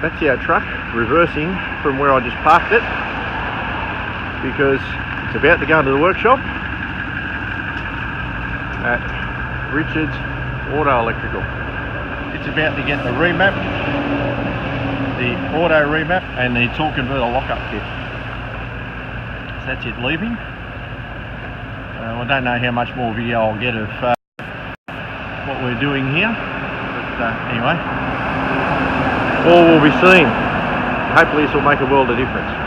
That's our truck reversing from where I just parked it, because it's about to go into the workshop at Richard's Auto Electrical. It's about to get the remap, the auto remap and the torque converter lockup kit. So that's it leaving. I don't know how much more video I'll get of what we're doing here, but anyway, all will be seen. Hopefully this will make a world of difference.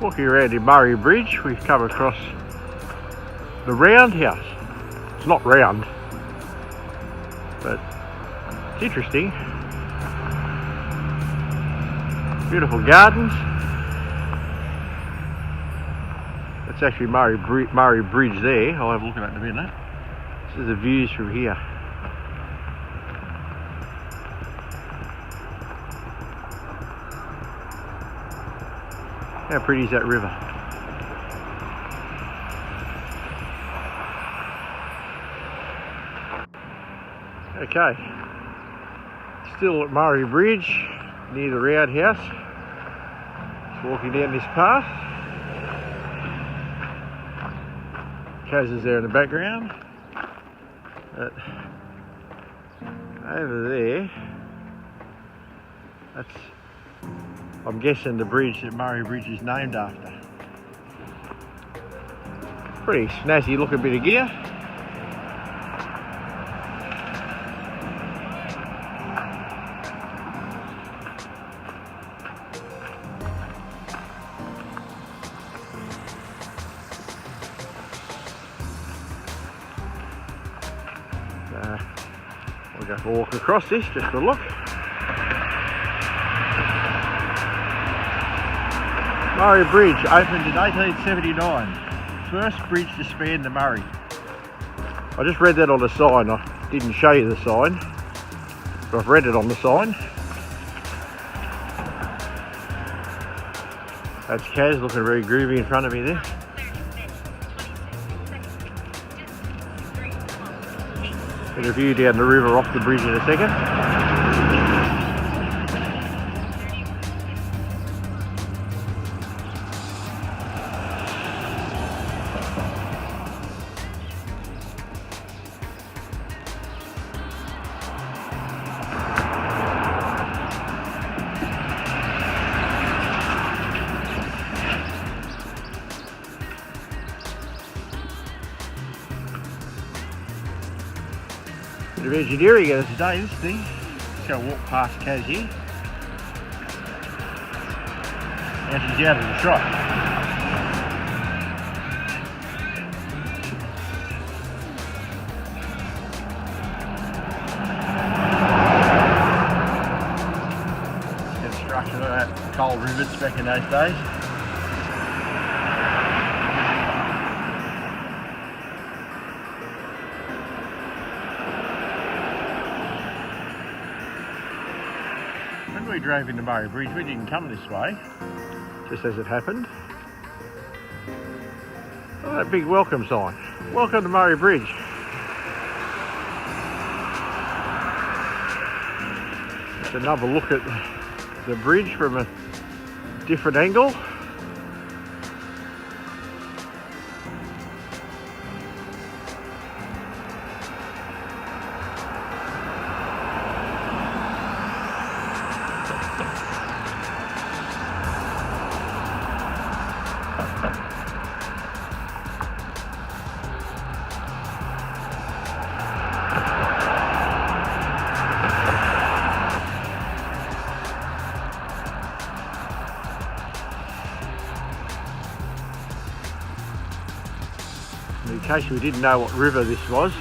Walking around in Murray Bridge, we've come across the roundhouse. It's not round, but it's interesting. Beautiful gardens. That's actually Murray Bridge there. I'll have a look at it in a minute. This is the views from here. How pretty is that river? Okay, still at Murray Bridge, near the roundhouse. Just walking down this path. Kaz is there in the background. But over there, that's, I'm guessing, the bridge that Murray Bridge is named after. Pretty snazzy looking bit of gear. We'll go for a walk across this just for a look. Murray Bridge opened in 1879. First bridge to span the Murray. I just read that on the sign. I didn't show you the sign, but I've read it on the sign. That's Kaz looking very groovy in front of me there. Get a view down the river off the bridge in a second. Bit of engineering in it today, this thing. Just going to walk past Kaz here. Now she's out of the shot. Construction of that coal rivets back in those days. when we drove into Murray Bridge, we didn't come this way, just as it happened. Oh, that big welcome sign. Welcome to Murray Bridge. Just another look at the bridge from a different angle. In case we didn't know what river this was,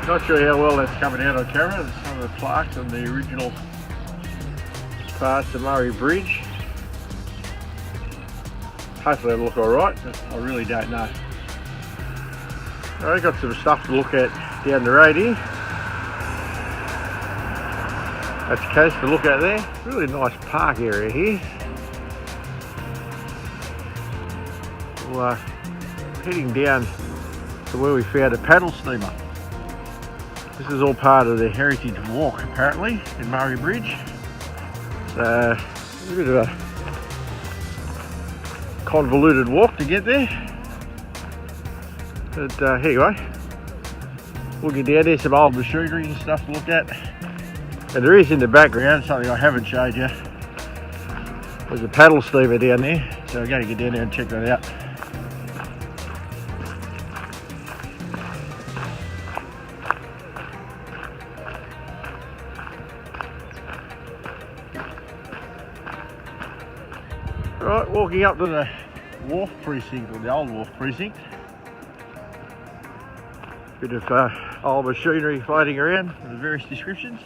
not sure how well that's coming out on camera. There's some of the plaques on the original parts of Murray Bridge. Hopefully it'll look alright, but I really don't know. I've got some stuff to look at down the road here. That's the coast to look at there. Really nice park area here. Well, heading down to where we found a paddle steamer. This is all part of the Heritage Walk apparently in Murray Bridge. So a bit of a convoluted walk to get there. But anyway, we'll get down there, some old machinery and stuff to look at. And there is in the background something I haven't showed you. There's a paddle steamer down there, so we're going to get down there and check that out. Right, walking up to the wharf precinct, or the old wharf precinct. Bit of old machinery floating around of the various descriptions.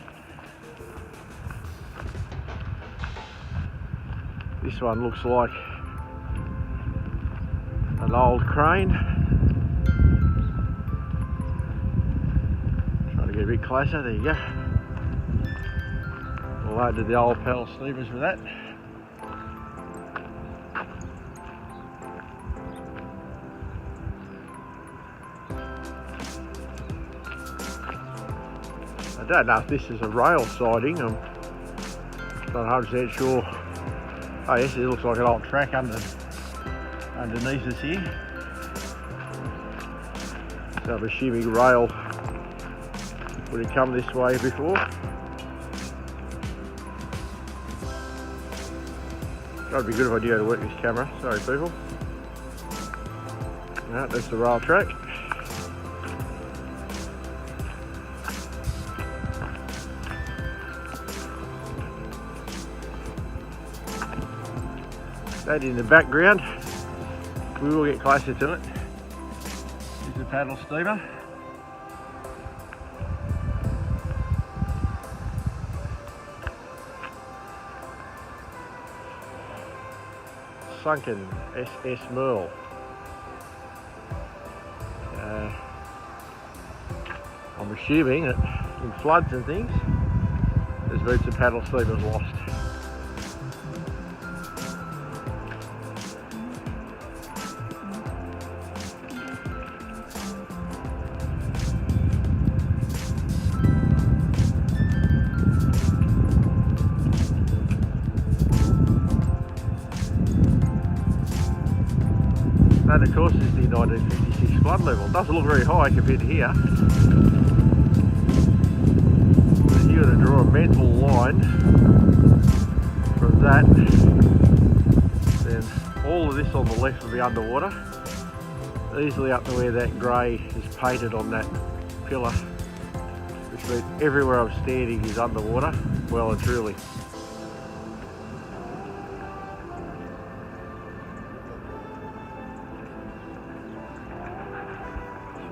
This one looks like an old crane. Trying to get a bit closer, there you go. We'll load the old paddle steamers for that. I don't know if this is a rail siding, I'm not 100% sure. Oh yes, it looks like an old track underneath us here. So I'm assuming rail would have come this way before. That'd be a good idea to work this camera, sorry people. No, that's the rail track. That in the background, we will get closer to it. Here's the paddle steamer. Sunken SS Merle. I'm assuming that in floods and things, there's been some paddle steamers lost. That of course is the 1956 flood level. It doesn't look very high compared to here. But if you were to draw a mental line from that, then all of this on the left will be underwater. Easily up to where that grey is painted on that pillar, which means everywhere I'm standing is underwater, well and truly.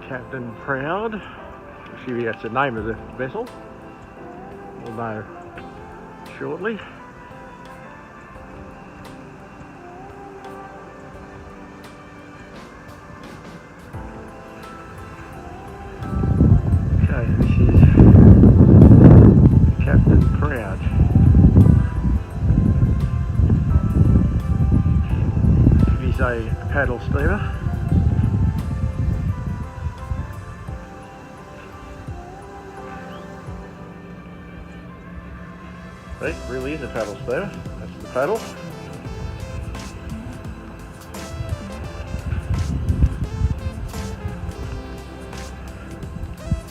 Captain Proud, assuming that's the name of the vessel. We'll know shortly. Okay, this is paddle steamer. It really is a paddle steamer. That's the paddle.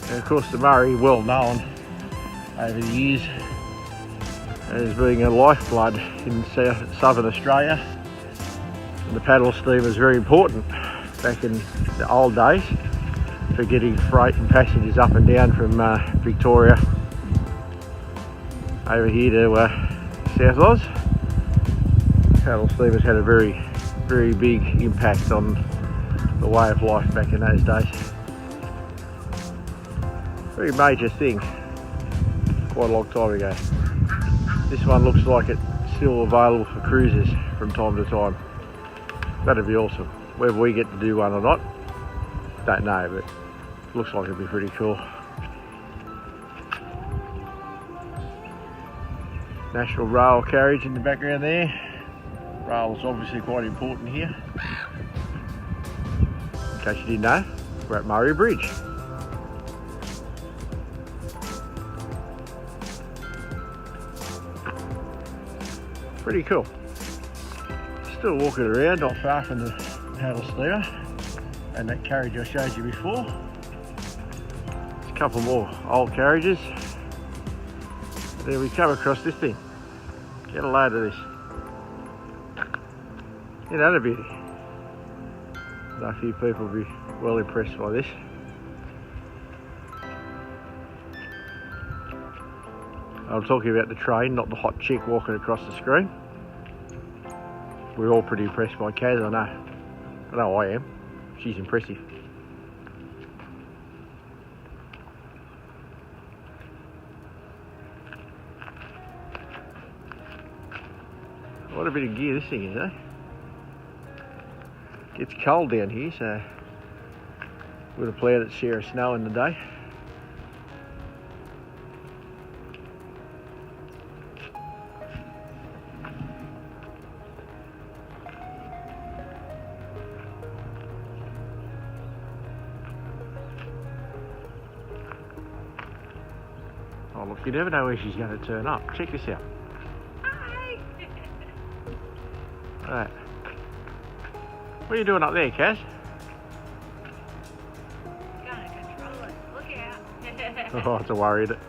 And of course the Murray, well known over the years as being a lifeblood in southern Australia. And the paddle steamer is very important back in the old days for getting freight and passengers up and down from Victoria over here to South Oz. Paddle steamers had a very, very big impact on the way of life back in those days. Very major thing, quite a long time ago. This one looks like it's still available for cruises from time to time. That'd be awesome. Whether we get to do one or not, don't know, but looks like it'd be pretty cool. National rail carriage in the background there. Rail is obviously quite important here. In case you didn't know, we're at Murray Bridge. Pretty cool. Still walking around, not far from the paddle steamer and that carriage I showed you before. There's a couple more old carriages. Then we come across this thing. Get a load of this. Isn't that a beauty? A few people will be well impressed by this. I'm talking about the train, not the hot chick walking across the screen. We're all pretty impressed by Kaz, I know. I know I am. She's impressive. What a bit of gear this thing is, eh? Gets cold down here, so with a ploughed its share of snow in the day. Oh look, you never know where she's going to turn up. Check this out. Hi! Right. What are you doing up there, Kaz? Gonna control it. Look out. Oh, it's a worry, isn't it?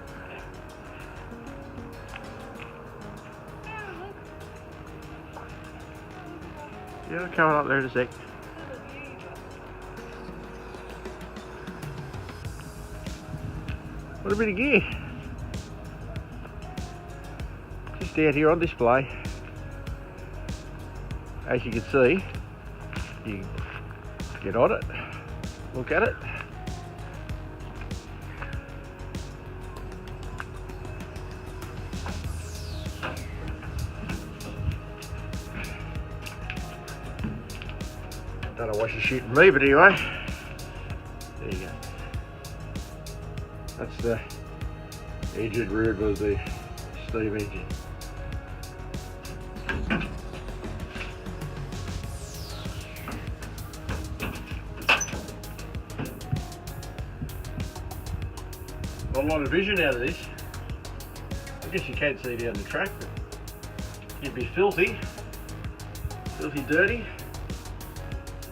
Yeah, I'm coming up there in a sec. What a bit of gear. Just out here on display. As you can see, you get on it, look at it. Don't know why she's shooting me, but anyway, there you go. That's the engine room of the steam engine. Got a lot of vision out of this. I guess you can't see down the track, but you'd be filthy dirty.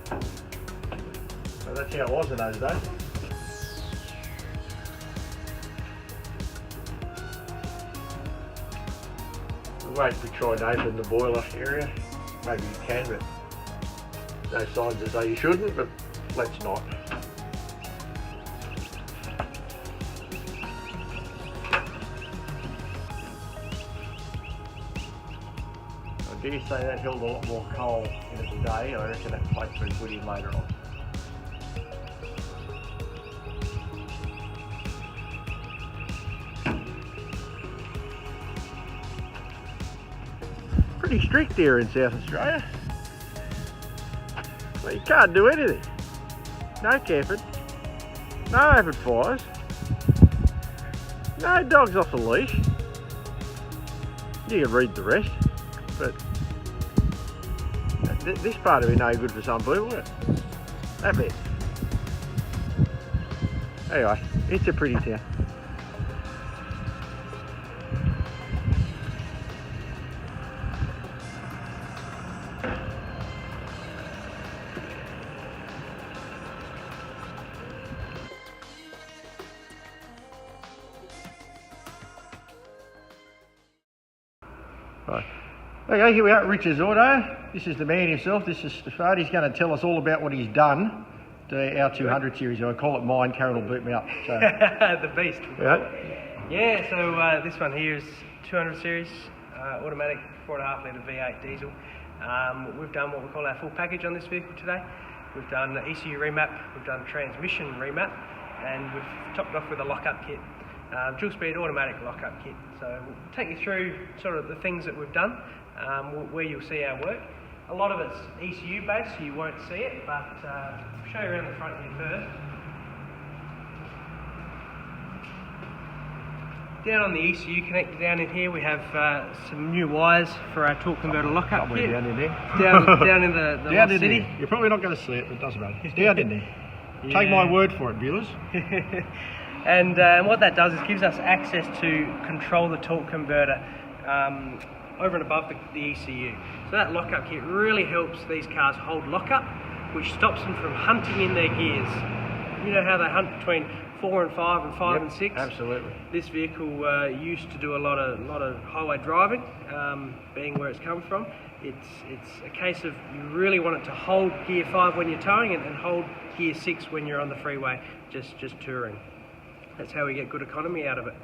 So that's how it was in those days. We won't be trying to open the boiler area. Maybe you can, but no signs to say you shouldn't, but let's not. I dare say that held a lot more coal in it today. I reckon that plate's been put in later on. Pretty strict here in South Australia. Well, you can't do anything. No camping, no open fires, no dogs off the leash. You can read the rest, but This part would be no good for some people, would it? That bit. Anyway, it's a pretty town. Right. Okay, here we are at Richard's Auto. This is the man himself. This is Stefan. He's going to tell us all about what he's done to our 200 series. I call it mine. Karen will boot me up. So. The beast. Yeah. So this one here is 200 series, automatic 4.5 litre V8 diesel. We've done what we call our full package on this vehicle today. We've done the ECU remap, we've done transmission remap, and we've topped off with a lockup kit. Dual speed automatic lockup kit. So we'll take you through sort of the things that we've done, where you'll see our work. A lot of it's ECU based, so you won't see it, but I'll show you around the front here first. Down on the ECU connector down in here we have some new wires for our torque converter lockup kit. Down in there. Down in the down in city. There. You're probably not going to see it, but it doesn't matter. It's down in there. Yeah. Take my word for it, viewers. And what that does is gives us access to control the torque converter over and above the ECU. So that lockup kit really helps these cars hold lockup, which stops them from hunting in their gears. You know how they hunt between 4 and 5 and 5 and 6? Absolutely. This vehicle used to do a lot of highway driving, being where it's come from. It's a case of you really want it to hold gear 5 when you're towing and hold gear 6 when you're on the freeway just touring. That's how we get good economy out of it.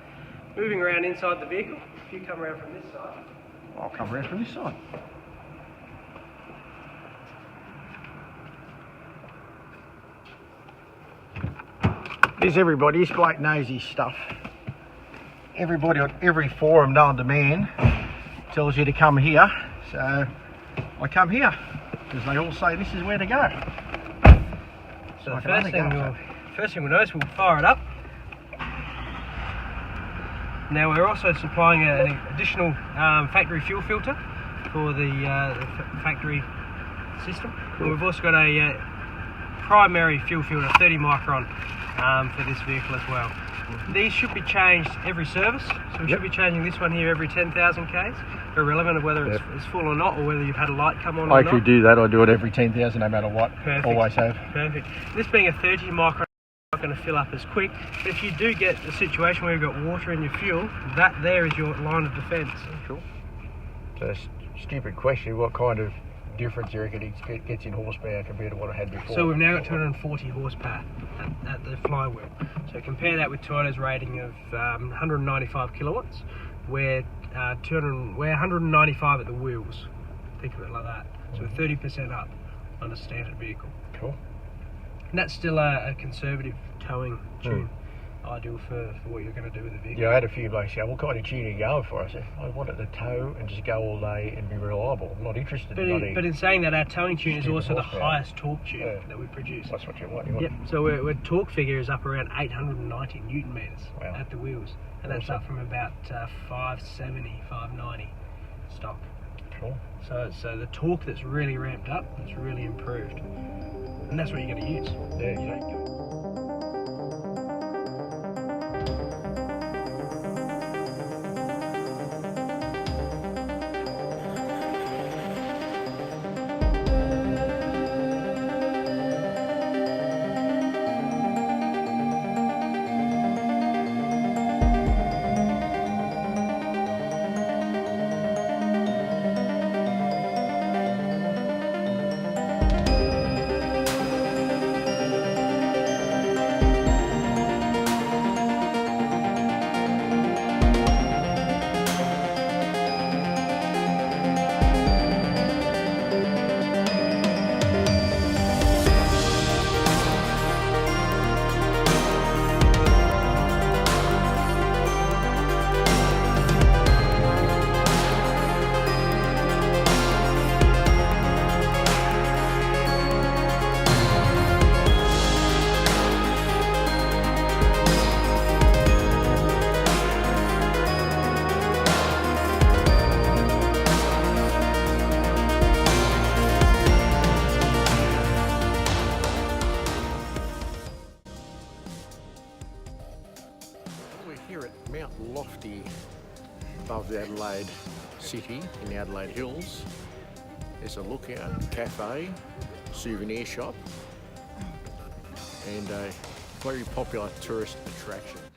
Moving around inside the vehicle, if you come around from this side. I'll come around from this side. This everybody, this bloke knows his stuff. Everybody on every forum known to man tells you to come here, so I come here because they all say this is where to go. So the first thing we'll notice, we'll fire it up. Now we're also supplying an additional factory fuel filter for the factory system. Cool. We've also got a primary fuel filter, 30 micron, for this vehicle as well. These should be changed every service, so we should be changing this one here every 10,000 Ks, irrelevant of whether it's full or not, or whether you've had a light come on or not. I actually do that. I do it every 10,000 no matter what. Perfect. Always have. Perfect. This being a 30 micron, not going to fill up as quick, but if you do get a situation where you've got water in your fuel, that there is your line of defence. Cool. So a stupid question, what kind of difference do you reckon it gets in horsepower compared to what I had before? So we've now got 240 horsepower at the flywheel. So compare that with Toyota's rating of 195 kilowatts. We're 195 at the wheels. Think of it like that. So we're 30% up on a standard vehicle. Cool. And that's still a conservative towing tune, ideal for what you're going to do with the vehicle. Yeah, I had a few blokes say, what kind of tune are you going for? I said, I want it to tow and just go all day and be reliable. I'm not interested in But in saying that, our towing tune is also the horsepower. highest torque tune that we produce. That's what you want. Yep, so our torque figure is up around 890 Newton meters at the wheels. And that's up from about 570, 590 stock. Cool. So the torque that's really ramped up, it's really improved. And that's what you're going to use. Yeah, you don't go. Mount Lofty above the Adelaide city in the Adelaide Hills. There's a lookout, cafe, souvenir shop and a very popular tourist attraction.